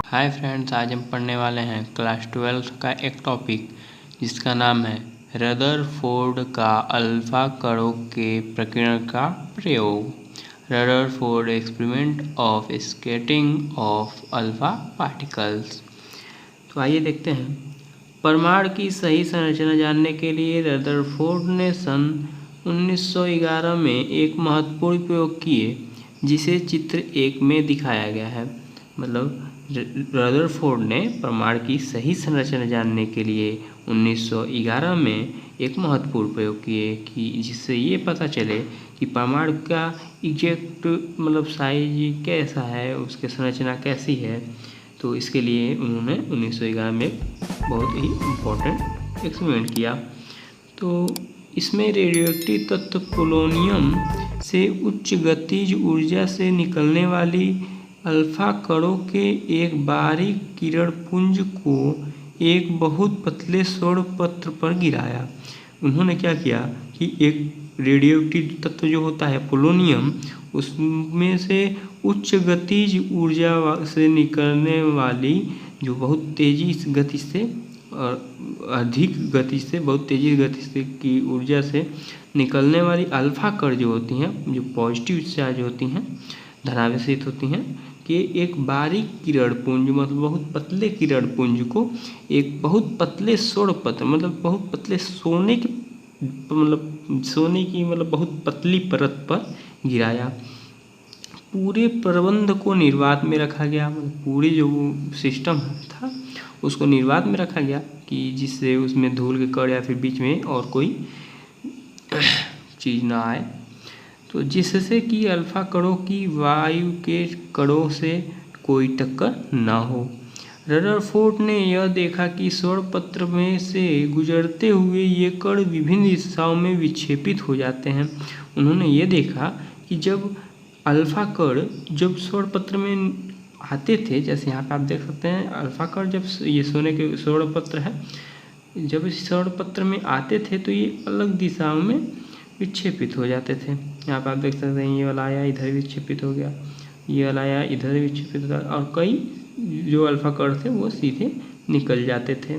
Hi friends, आज हम पढ़ने वाले हैं क्लास 12 का एक टॉपिक जिसका नाम है रदरफोर्ड का अल्फा कणों के प्रकीर्णन का प्रयोग। Rutherford experiment of scattering of alpha particles. तो आइए देखते हैं। परमाणु की सही संरचना जानने के लिए रदरफोर्ड ने सन 1911 में एक महत्वपूर्ण प्रयोग किए जिसे चित्र 1 में दिखाया गया है। मतलब रदरफोर्ड ने परमाणु की सही संरचना जानने के लिए 1911 में एक महत्वपूर्ण प्रयोग किए कि जिससे ये पता चले कि परमाणु का एग्जैक्ट साइज कैसा है, उसकी संरचना कैसी है। तो इसके लिए उन्होंने 1911 में बहुत ही इम्पोर्टेंट एक्सपेरिमेंट किया। तो इसमें रेडियोएक्टिव तत्व पोलोनियम से उच्च गतिज ऊर्जा से निकलने वाली अल्फा कणों के एक बारीक किरण पुंज को एक बहुत पतले स्वर्ण पत्र पर गिराया। उन्होंने क्या किया कि एक रेडियोएक्टिव तत्व जो होता है पोलोनियम, उसमें से उच्च गतिज ऊर्जा से निकलने वाली जो बहुत तेजी गति से और अधिक गति से बहुत तेजी गति से की ऊर्जा से निकलने वाली अल्फा कण जो होती हैं, जो पॉजिटिव चार्ज होती हैं, धनावेशित होती हैं, कि एक बारीक किरण पुंज बहुत पतले किरण पुंज को एक बहुत पतले स्वर्ण पत्र बहुत पतले सोने की बहुत पतली परत पर गिराया। पूरे प्रबंध को निर्वात में रखा गया। पूरे जो सिस्टम था उसको निर्वात में रखा गया कि जिससे उसमें धूल के कण या फिर बीच में और कोई चीज़ ना आए, तो जिससे कि अल्फा कणों की वायु के कणों से कोई टक्कर ना हो। रदरफोर्ड ने यह देखा कि स्वर्ण पत्र में से गुजरते हुए ये कण विभिन्न दिशाओं में विक्षेपित हो जाते हैं। उन्होंने ये देखा कि जब अल्फा कण जब स्वर्ण पत्र में आते थे, जैसे यहाँ पे आप देख सकते हैं अल्फा कण जब ये सोने के स्वर्ण पत्र है, जब इस स्वर्ण पत्र में आते थे तो ये अलग दिशाओं में विक्षेपित हो जाते थे। यहाँ पर आप देख सकते हैं ये वाला आया इधर विक्षेपित हो गया, ये वाला आया इधर विक्षेपित हो गया, और कई जो अल्फा कण थे वो सीधे निकल जाते थे,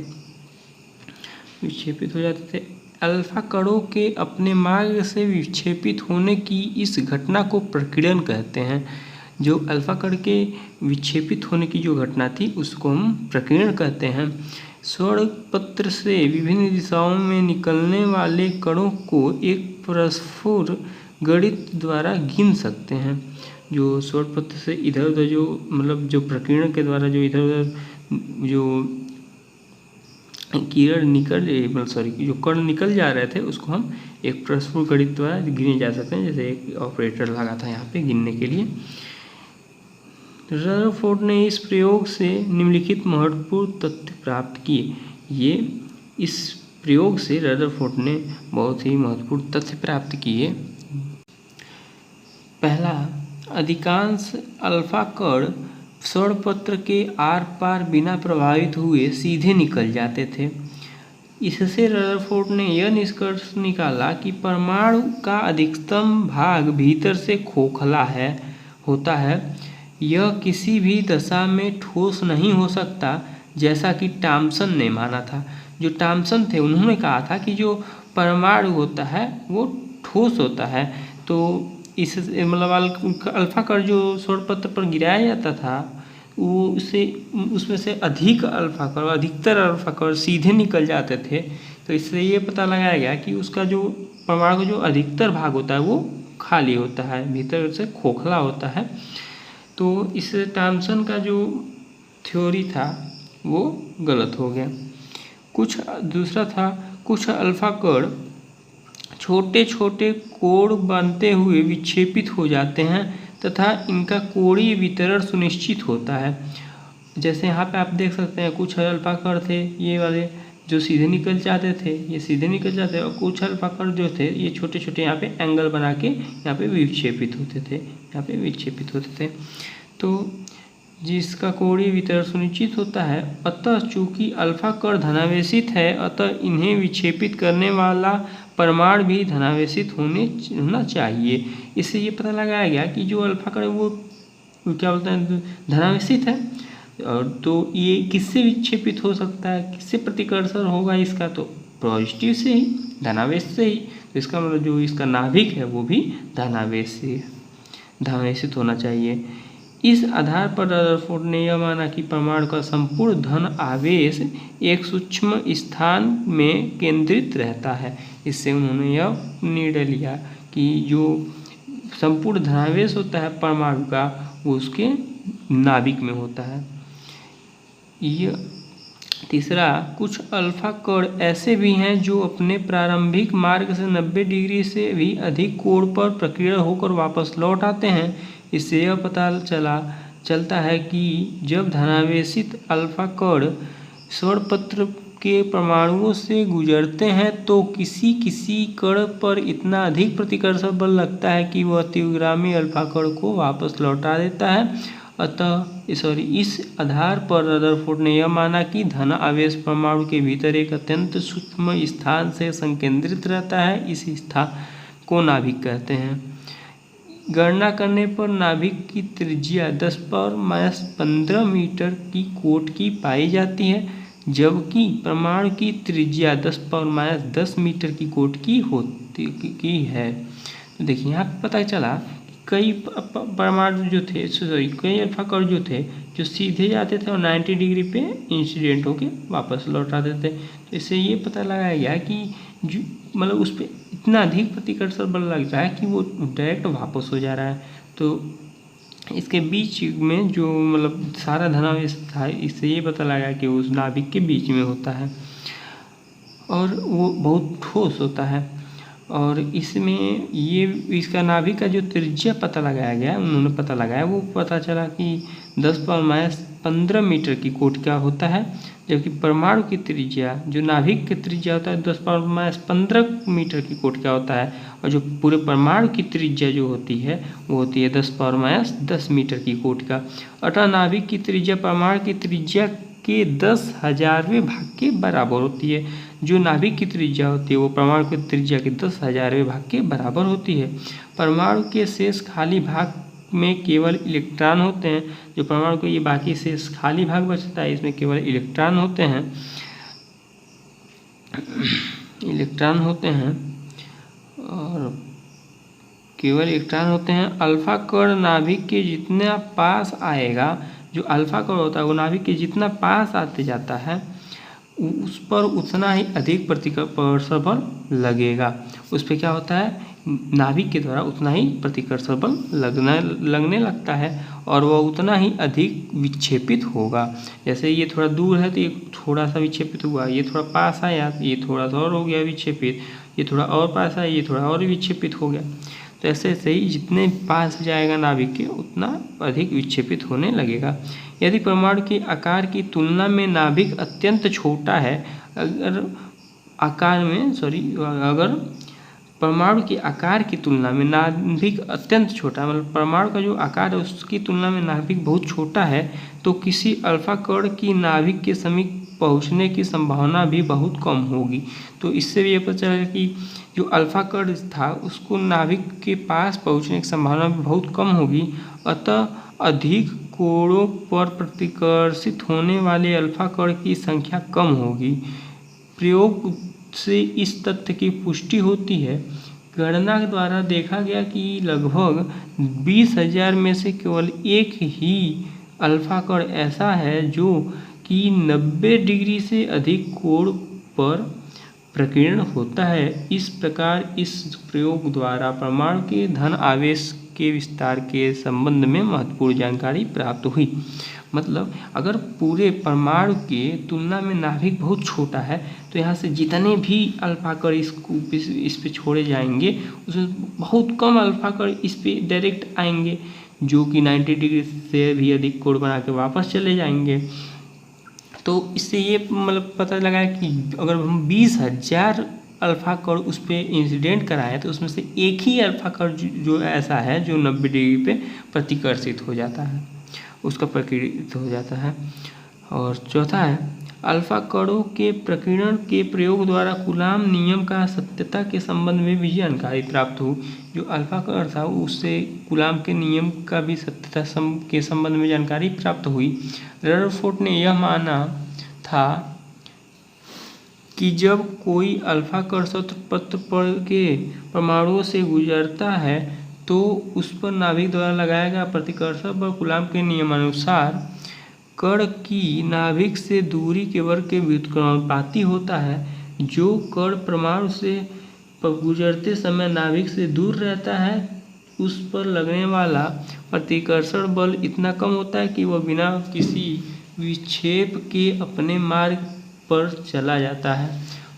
विक्षेपित हो जाते थे। अल्फा कणों के अपने मार्ग से विक्षेपित होने की इस घटना को प्रकीर्णन कहते हैं। जो अल्फा कण के विक्षेपित होने की जो घटना थी उसको हम प्रकीर्णन कहते हैं। स्वर्ण पत्र से विभिन्न दिशाओं में निकलने वाले कणों को एक परस्पर गणित द्वारा गिन सकते हैं। जो स्वर्ण पत्र से इधर उधर जो प्रकीर्णन के द्वारा जो इधर उधर जो किरण जो कण निकल जा रहे थे उसको हम एक परस्पर गणित द्वारा गिने जा सकते हैं। जैसे एक ऑपरेटर लगा था यहाँ पे गिनने के लिए। रदरफोर्ड ने इस प्रयोग से निम्नलिखित महत्वपूर्ण तथ्य प्राप्त किए। इस प्रयोग से रदरफोर्ड ने बहुत ही महत्वपूर्ण तथ्य प्राप्त किए। पहला, अधिकांश अल्फा कण स्वर्ण के आर पार बिना प्रभावित हुए सीधे निकल जाते थे। इससे रदरफोर्ड ने यह निष्कर्ष निकाला कि परमाणु का अधिकतम भाग भीतर से खोखला होता है। यह किसी भी दशा में ठोस नहीं हो सकता, जैसा कि टॉमसन ने माना था। जो टॉमसन थे उन्होंने कहा था कि जो परमाणु होता है वो ठोस होता है। तो इस अल्फा कण जो स्वर्ण पत्र पर गिराया जाता था उसमें से अधिकतर अल्फा कण सीधे निकल जाते थे। तो इससे ये पता लगाया गया कि उसका जो परमाणु का जो अधिकतर भाग होता है वो खाली होता है, भीतर से खोखला होता है। तो इस टॉमसन का जो थ्योरी था वो गलत हो गया। दूसरा था, कुछ अल्फा कण छोटे छोटे कोण बनते हुए विक्षेपित हो जाते हैं तथा इनका कोणीय वितरण सुनिश्चित होता है। जैसे यहाँ पे आप देख सकते हैं कुछ अल्फा कण थे ये वाले जो सीधे निकल जाते थे, ये सीधे निकल जाते, और कुछ अल्फा कण जो थे ये छोटे छोटे यहाँ पे एंगल बना के यहाँ पे विक्षेपित होते थे। तो जिसका कोणीय वितरण सुनिश्चित होता है। अतः चूंकि अल्फा कण धनावेशित है, अतः इन्हें विक्षेपित करने वाला परमाणु भी धनावेशित होना चाहिए। इससे ये पता लगाया गया कि जो अल्फा कण वो क्या बोलते हैं धनावेशित है, और तो ये किससे विक्षेपित हो सकता है, किससे प्रतिकर्षण होगा इसका, तो पॉजिटिव से ही, धनावेश से ही। तो इसका मतलब जो इसका नाभिक है वो भी धनावेशित होना चाहिए। इस आधार पर रदरफोर्ड ने यह माना कि परमाणु का संपूर्ण धन आवेश एक सूक्ष्म स्थान में केंद्रित रहता है। इससे उन्होंने यह निर्णय लिया कि जो संपूर्ण धनावेश होता है परमाणु का वो उसके नाभिक में होता है। यह तीसरा, कुछ अल्फा कण ऐसे भी हैं जो अपने प्रारंभिक मार्ग से 90 डिग्री से भी अधिक कोण पर प्रकीर्ण होकर वापस लौट आते हैं। इससे यह पता चलता है कि जब धनावेशित अल्फा कण स्वरपत्र के परमाणुओं से गुजरते हैं तो किसी कण पर इतना अधिक प्रतिकर्षण बल लगता है कि वह तीव्रगामी अल्फा कण को वापस लौटा देता है। इस आधार पर रदरफोर्ड ने यह माना कि धन आवेश परमाणु के भीतर एक अत्यंत सूक्ष्म स्थान से संकेंद्रित रहता है। इस स्थान को नाभिक कहते हैं। गणना करने पर नाभिक की त्रिज्या 10⁻15 मीटर की कोट की पाई जाती है, जबकि परमाणु की त्रिज्या 10⁻10 मीटर की कोट की है। तो देखिए यहाँ पता चला कई परमाणु जो थे, कई अल्फा कण जो थे जो सीधे जाते थे और 90 डिग्री पे इंसिडेंट होके वापस लौट आते थे। तो इससे ये पता लगाया गया कि जो मतलब उस पर इतना अधिक प्रतिकर्षण बल लग रहा है कि वो डायरेक्ट वापस हो जा रहा है। तो इसके बीच में जो मतलब सारा धनावेश था, इससे ये पता लगा कि उस नाभिक के बीच में होता है और वो बहुत ठोस होता है। और इसमें ये इसका नाभिक का जो त्रिज्या पता लगाया गया, उन्होंने पता लगाया, वो पता चला कि 10⁻15 मीटर की कोट का होता है, जबकि परमाणु की त्रिज्या जो नाभिक की त्रिज्या होता है 10⁻15 मीटर की कोट का होता है, और जो पूरे परमाणु की त्रिज्या जो होती है वो होती है 10⁻10 मीटर की कोट का। अतः नाभिक की त्रिज्या परमाणु की त्रिज्या के 10,000वें भाग के बराबर होती है। जो नाभिक की त्रिज्या होती है वो परमाणु की त्रिज्या के 10,000वें भाग के बराबर होती है। परमाणु के शेष खाली भाग में केवल इलेक्ट्रॉन होते हैं। जो परमाणु को ये बाकी शेष खाली भाग बचता है इसमें केवल इलेक्ट्रॉन होते हैं और केवल इलेक्ट्रॉन होते हैं। अल्फा कण नाभिक के जितना पास आएगा, जो अल्फा कण होता है वो नाभिक के जितना पास आते जाता है उस पर उतना ही अधिक प्रतिकर्षण बल लगेगा। उस पर क्या होता है, नाभिक के द्वारा उतना ही प्रतिकर्षण बल लगने लगता है और वह उतना ही अधिक विक्षेपित होगा। जैसे ये थोड़ा दूर है तो ये थोड़ा सा विक्षेपित हुआ, ये थोड़ा पास आया तो ये थोड़ा सा और हो गया विक्षेपित, ये थोड़ा और पास आया ये थोड़ा और विक्षेपित हो गया। तो ऐसे ऐसे ही जितने पास जाएगा नाभिक के उतना अधिक विक्षेपित होने लगेगा। यदि परमाणु के आकार की तुलना में नाभिक अत्यंत छोटा है, अगर परमाणु के आकार की तुलना में नाभिक अत्यंत छोटा, मतलब परमाणु का जो आकार है उसकी तुलना में नाभिक बहुत छोटा है, तो किसी अल्फा कण की नाभिक के समीप पहुंचने की संभावना भी बहुत कम होगी। तो इससे भी ये पता चला कि जो अल्फा कण था उसको नाभिक के पास पहुंचने की संभावना भी बहुत कम होगी। अतः अधिक कोणों पर प्रतिकर्षित होने वाले अल्फा कण की संख्या कम होगी। प्रयोग से इस तथ्य की पुष्टि होती है। गणना द्वारा देखा गया कि लगभग 20,000 में से केवल एक ही अल्फा कण ऐसा है जो कि 90 डिग्री से अधिक कोण पर प्रकीर्ण होता है। इस प्रकार इस प्रयोग द्वारा परमाणु के धन आवेश के विस्तार के संबंध में महत्वपूर्ण जानकारी प्राप्त हुई। मतलब अगर पूरे परमाणु के तुलना में नाभिक बहुत छोटा है तो यहाँ से जितने भी अल्फा कण इस पे छोड़े जाएंगे उसमें बहुत कम अल्फा कण इस पे डायरेक्ट आएंगे, जो कि 90 डिग्री से भी अधिक कोण बना के वापस चले जाएंगे। तो इससे ये मतलब पता लगा कि अगर हम 20,000 अल्फा कण उस पर इंसिडेंट कराए तो उसमें से एक ही अल्फा कण जो ऐसा है जो 90 डिग्री पे प्रतिकर्षित हो जाता है, उसका प्रकीर्णित हो जाता है। और चौथा है अल्फा कणों के प्रकीर्णन के प्रयोग द्वारा कूलाम नियम का सत्यता के संबंध में भी जानकारी प्राप्त हुई। जो अल्फा कण था उससे कूलाम के नियम का भी सत्यता के संबंध में जानकारी प्राप्त हुई। रदरफोर्ड ने यह माना था कि जब कोई अल्फा कण सत्र पत्र पर के परमाणुओं से गुजरता है तो उस पर नाभिक द्वारा लगाया गया प्रतिकर्षण बल कूलाम के नियमानुसार कण की नाभिक से दूरी के वर्ग के व्युत्क्रमानुपाती होता है। जो कण परमाणु से गुजरते समय नाभिक से दूर रहता है उस पर लगने वाला प्रतिकर्षण बल इतना कम होता है कि वह बिना किसी विक्षेप के अपने मार्ग पर चला जाता है,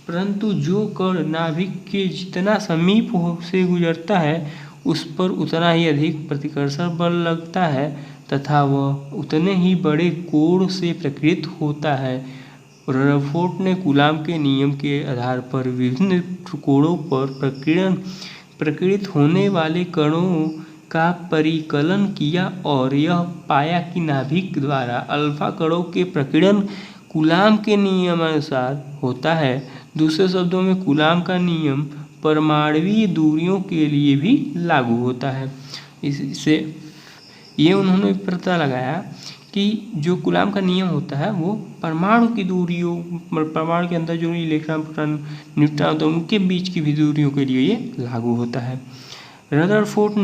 परंतु जो कण नाभिक के जितना समीप से गुजरता है उस पर उतना ही अधिक प्रतिकर्षण बल लगता है तथा वह उतने ही बड़े कोण से प्रकीर्णित होता है। रदरफोर्ड ने कूलाम के नियम के आधार पर विभिन्न कोणों पर प्रकीर्णित होने वाले कणों का परिकलन किया और यह पाया कि नाभिक द्वारा अल्फा कणों के प्रकीर्णन कूलाम के नियमानुसार होता है। दूसरे शब्दों में कूलाम का नियम परमाणुवीय दूरियों के लिए भी लागू होता है। इससे ये उन्होंने पता लगाया कि जो कूलाम का नियम होता है वो परमाणु की दूरियों, परमाणु के अंदर जो इलेक्ट्रॉन प्रोटॉन न्यूट्रॉन तो उनके बीच की भी दूरियों के लिए ये लागू होता है। रदरफोर्ड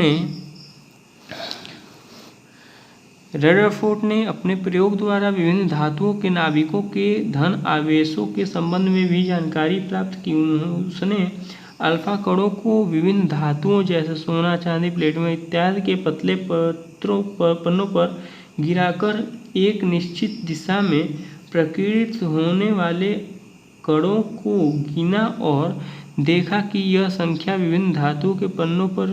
ने अपने प्रयोग द्वारा विभिन्न धातुओं के नाभिकों के धन आवेशों के संबंध में भी जानकारी प्राप्त की। उसने अल्फा कणों को विभिन्न धातुओं जैसे सोना, चांदी, प्लेटिनम इत्यादि के पतले पन्नों पर गिराकर एक निश्चित दिशा में प्रकीर्णित होने वाले कणों को गिना और देखा कि यह संख्या विभिन्न धातुओं के पन्नों पर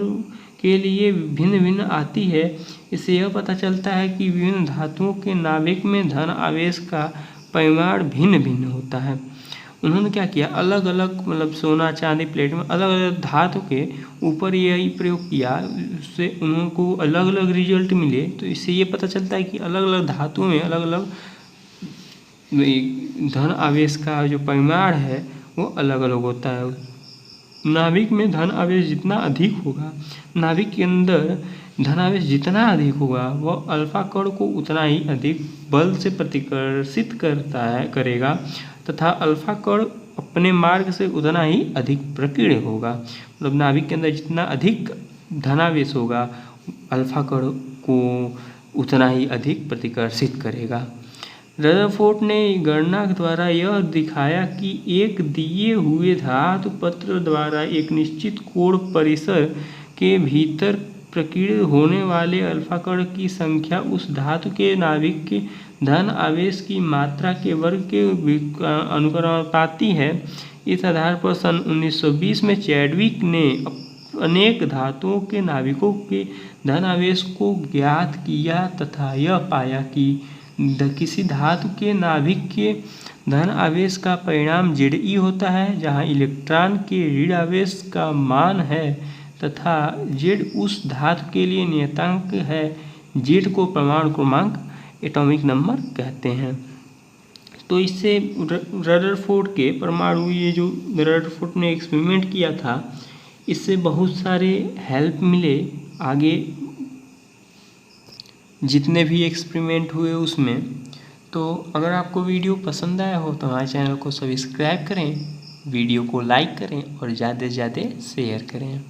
के लिए भिन्न भिन्न आती है। इससे यह पता चलता है कि विभिन्न धातुओं के नाभिक में धन आवेश का परिमाण भिन्न भिन्न होता है। उन्होंने क्या किया, अलग अलग मतलब सोना, चांदी, प्लेटिनम अलग अलग धातु के ऊपर यही प्रयोग किया, उससे उनको अलग अलग रिजल्ट मिले। तो इससे ये पता चलता है कि अलग अलग धातुओं में अलग अलग धन आवेश का जो परिमाण है वो अलग अलग होता है। नाभिक में धन आवेश जितना अधिक होगा, नाभिक के अंदर धन आवेश जितना अधिक होगा वह अल्फा कण को उतना ही अधिक बल से प्रतिकर्षित करेगा तथा अल्फा कण अपने मार्ग से उतना ही अधिक प्रकीर्ण होगा। मतलब नाभिक के अंदर जितना अधिक धनावेश होगा अल्फा कण को उतना ही अधिक प्रतिकर्षित करेगा। रदरफोर्ड ने गणना द्वारा यह दिखाया कि एक दिए हुए धातु पत्र द्वारा एक निश्चित कोण परिसर के भीतर प्रकीर्णित होने वाले अल्फा कण की संख्या उस धातु के नाभिक के धन आवेश की मात्रा के वर्ग के अनुपाती है। इस आधार पर सन 1920 में चैडविक ने अनेक धातुओं के नाभिकों के धन आवेश को ज्ञात किया तथा यह पाया कि किसी धातु के नाभिक के धन आवेश का परिमाण Ze होता है जहाँ इलेक्ट्रॉन के ऋण आवेश का मान है तथा Z उस धातु के लिए नियतांक है। Z को परमाणु क्रमांक एटॉमिक नंबर कहते हैं। तो इससे रदरफोर्ड के परमाणु ये जो रदरफोर्ड ने एक्सपेरिमेंट किया था इससे बहुत सारे हेल्प मिले आगे जितने भी एक्सपेरिमेंट हुए उसमें। तो अगर आपको वीडियो पसंद आया हो तो हमारे चैनल को सब्सक्राइब करें, वीडियो को लाइक करें और ज़्यादा से ज़्यादा शेयर करें।